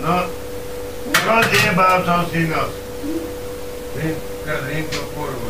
No, rozjebal som si nos. Krzím to kurvu.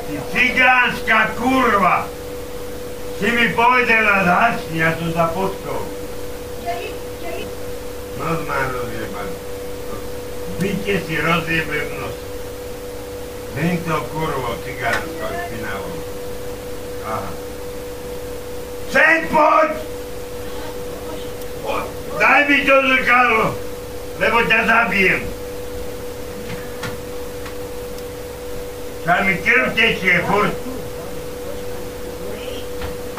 Ty cigánska kurva! Si mi povedala zhasni, ja som za podkou. Nos mám rozjebať. Byte si rozjebem nos. Vem to kurvo, cigánsko, špinavo. Aha. Sem poď! Daj mi to zrkadlo, lebo ťa zabijem. Však mi krv tečie furt.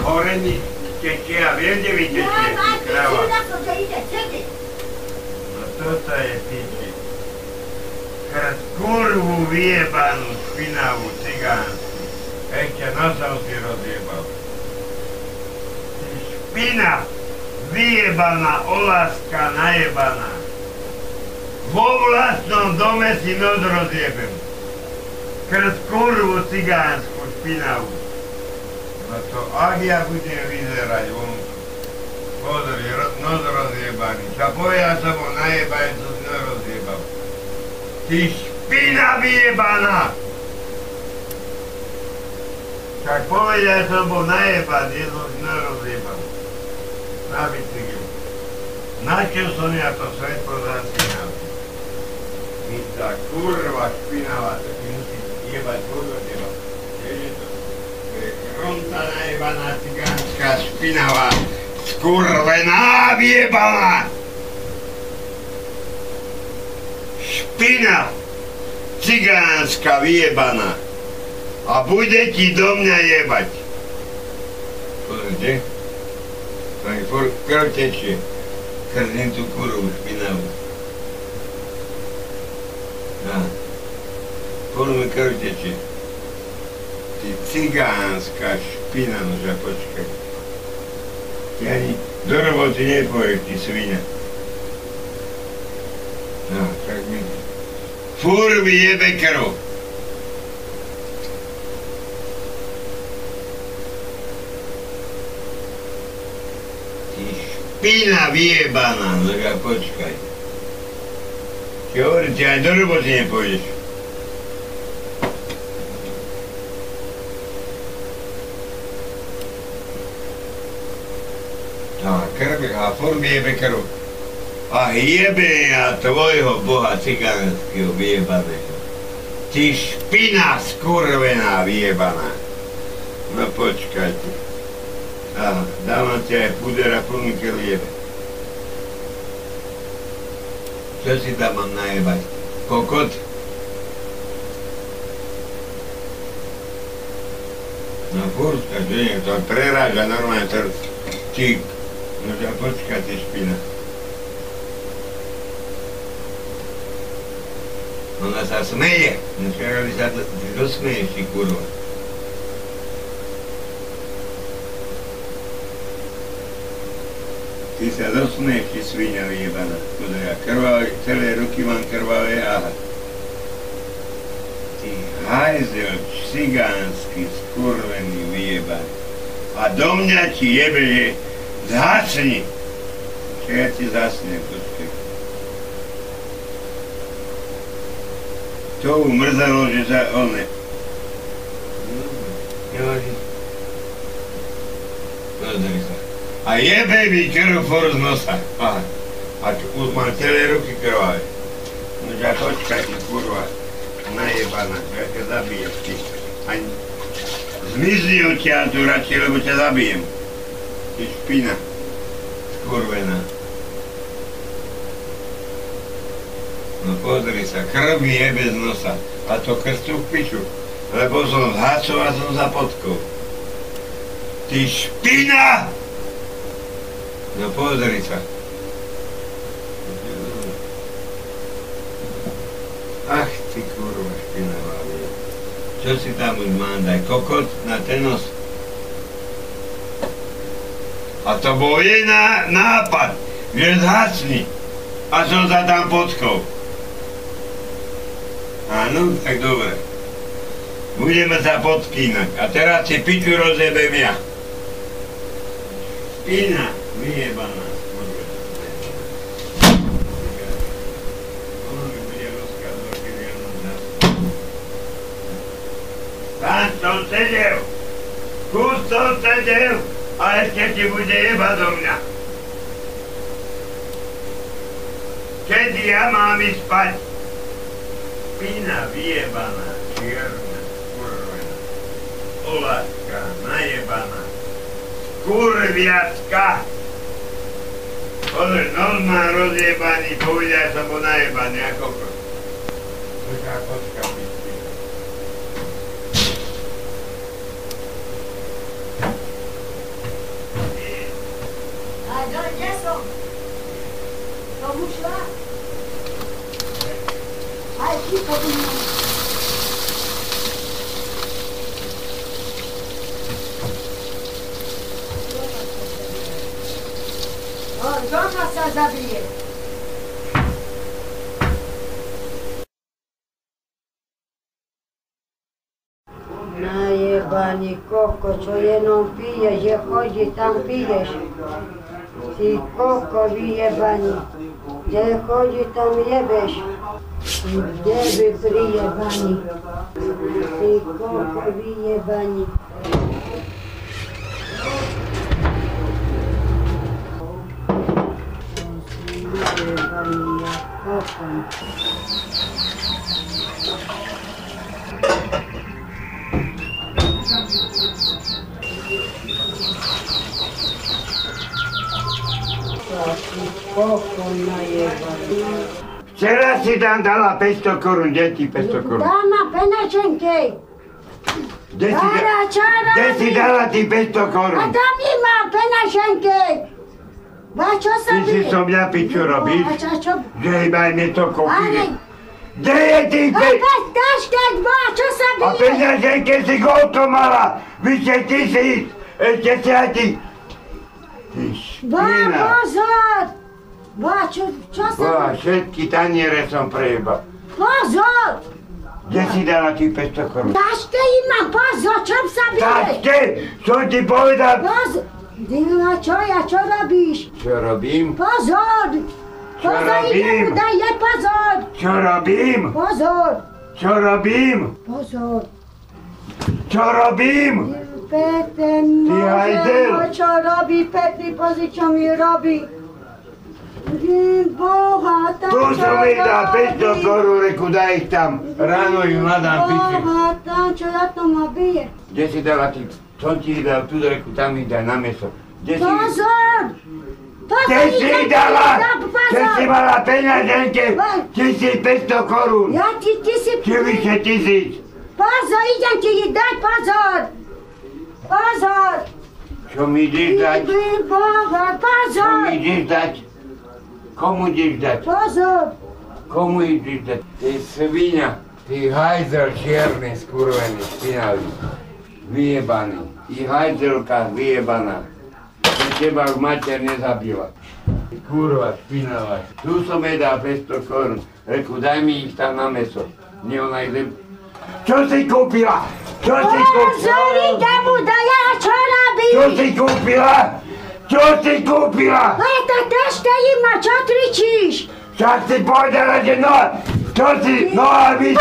Hore mi tečie a viem, kde mi tečie, ty krava. No toto je piči. Kurvu vyjebanú, špinavú, cigánsku. Ešte nosom si rozjebal. Ty špina! Vyjebaná, olaska, najebaná. Vo vlastnom dome si nos rozjebem. Krz kurvu cigánsku, špinavú. No to, ak ja budem vyzerať vonku. Pozri, nos rozjebaný. Čo povedal som ho najebaný, som si nos rozjebal. Ty špina vyjebaná! Však povedal som ho najebaný, som si nos rozjebal. Na bicyklu. Na čo som ja to svetlo zasínal? My tá kurva špinavá, to ti musí jebať kurva teba. Je to? To je kronta najebaná cigánska špinavá, skurvená vyjebaná! Špina cigánska vyjebaná. A bude ti do mňa jebať. Pozrite. To mi krv tečie. Krzím tú kurvu špinavú. Furt mi krv tečie. Ty cigánska špina, nože počkaj. Ty ani do roboty nepoješ, ty svinia. No, tak mi... Furt mi jebe krv. Špina vyjebaná, no ja počkaj. Ti hovorím, ty aj do roboty nepôjdeš. A krv, a furt mi jebe krv. A jebe ja tvojho boha cigánskeho vyjebaného. Ty špina skurvená vyjebaná. No počkajte. Aha, dávam ti aj puder a plný krv jebe. Čo si tam mám najebať? Kokot? No furtka, že nie, to preráža normálne to... Ty... No ťa počkaj, ty špina. Ona sa smeje. No čakali sa, ty dosmeješ, ty kurva. Ty sa dosmeješ, ty svinia vyjebaná. Pozri, ja krvavé, celé ruky mám krvavé, aha. Ty hajzel, cigánsky, skurvený vyjebaný. A do mňa ti jebe, že zhasni. Čo ja ti zasnem, počkej. To umrzalo, že sa one. Nevadí. Pozri sa. A jebe mi krv furt z nosa. Aha. A už mám celé ruky krvavé. No ťa počkaj, ty kurva. Najebaná, čo ja ťa zabijem, ty. Ani... Zmizni odtiaľ tu radšej, lebo ťa zabijem. Ty špina. Skurvená. No pozri sa, krv mi jebe z nosa. A to krstu v piču. Lebo som zhasol a som za podkou. Ty špina! No pozri sa. Ach ty kurva špinavá. Čo si tam už mám daj? Kokot na ten nos? A to bol jej nápad, že zhasni. A som sa tam potkol. Áno, tak dobre. Budeme sa podkýnať. A teraz si piču rozjebem ja. Špina, vyjebaná. Ono mi bude rozkazovať, keď ja mám nás. Pán som sedel. Kus som sedel. A ešte ti bude jebať do mňa. Kedy ja mám ísť spať? Špina vyjebaná, čierna, kurvená, oláska, najebaná, kurviacka. Pozri, nos má rozjebaný, povedia som bol najebaný, ako kokos. Taká kocka pičí. A kde som? Tomu šla? Aj ti povinám. Doma sa zabije. Najebaný koko, čo jenom piješ, že chodí tam piješ. Ty koko vyjebaný, kde chodí tam jebeš. Kde by prijebaný. Ty koko vyjebaný. Vyjebaný jak kokon. Kokon najebaný. Včera si tam dala 500 korún, deti 500 korún. Dáma penačenke. Kde si dala ty 500 korún? A tam nemá penačenke. A čo sa Ty si bije? som mňa piču robíš? A čo? Že hýbaj mi to Ale... kopíre. Kde je tých A taška dva, čo sa A bije? peňaženke si koľko mala? Vyše 1000. Ešte si aj ty... Ty Bá, špina. pozor! Bá, čo sa Boha, bije? všetky taniere som prejebal. Pozor! Kde si dala tých 500 korún? Taške imám, pozor, čo sa bije? Tačke, som ti povedal. Pozor! Dila, čo robíš? Čo robím? Pozor! Čo Pozor, robím? idem, daj jej pozor! Čo robím? Pozor! Čo robím? Pozor! Čo robím? Peter, Ty hajdel! čo robí Petri, pozri, čo mi robí. Boha, tam Tu čo som mi dal robí. 500 korún, reku, daj ich tam. Ráno ich hľadám piči. Boha, tam čo ja to ma bije. Kde si dala ty? Som ti dal tu, reku, tam ich daj na meso. Kde si... Pozor! Kde si ich dala? Kde si mala peňaženke? 1500 korún. Ja ty si... Či vyše 1000. Pozor, idem ti dať pozor! Pozor! Čo mi ideš dať? Boha, Čo pozor! mi ideš dať? Komu ideš dať? Pozor! Komu ideš dať? Ty svinia, ty hajzel čierny, skurvený, špinavý, vyjebaný. Ty hajzelka vyjebaná. Že teba už mater nezabila. Kurva, špinavá. Tu som jej dal 500 korún. Reku, daj mi ich tam na meso. Nie ona ide... Čo si kúpila? Čo si Pozor, kúpila? idem mu dať, ja čo robím? Čo si kúpila? Čo si kúpila? Ale tá taška ima, čo kričíš? Však si povedala, že no... Čo si... No a vy...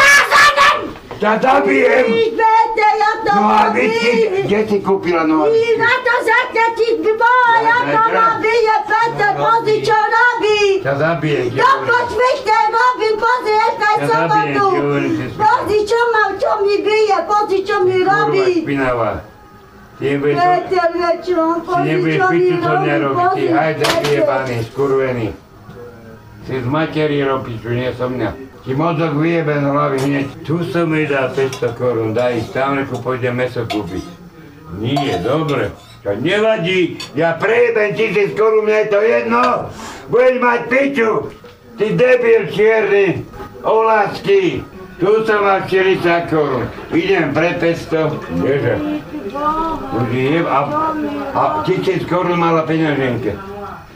Ťa zabijem! Peter, ja to No a vy... robím. Kde si kúpila nohavičky? Na to zakratiť boha, ja to robím, Peter, pozri, čo robí. Ťa zabijem, že To počvite robím, pozri, aj Ja som zabijem, tu. ti hovorím, že si- Pozri, čo mi bije, pozri, čo mi Kurva robí. špinavá. Ty nebudeš... Peter, čo on, Ty pozri, nebudeš čo mi piču to robí, nerobiť, ty pozri, hajzel Peter. vyjebaný, skurvený. Si z materi robíš, nie som mňa. Ti mozog vyjebe z hlavy hneď. Tu som mi dal 500 korún, daj ich tam, reku, pôjdem meso kúpiť. Nie, dobre. To nevadí, ja prejebem 1000 korún, mne je to jedno. Budeš mať piču. Ty debil čierny, olásky. Tu som mal 40 korún. Idem pre 500, ježe. Už je, a 1000 korún mala peňaženke.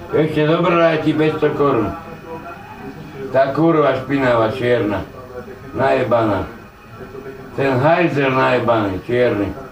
Ešte dobrá je ti 500 korún. Tá kurva špinavá, čierna, najebaná. Ten hajzer najebaný, čierny.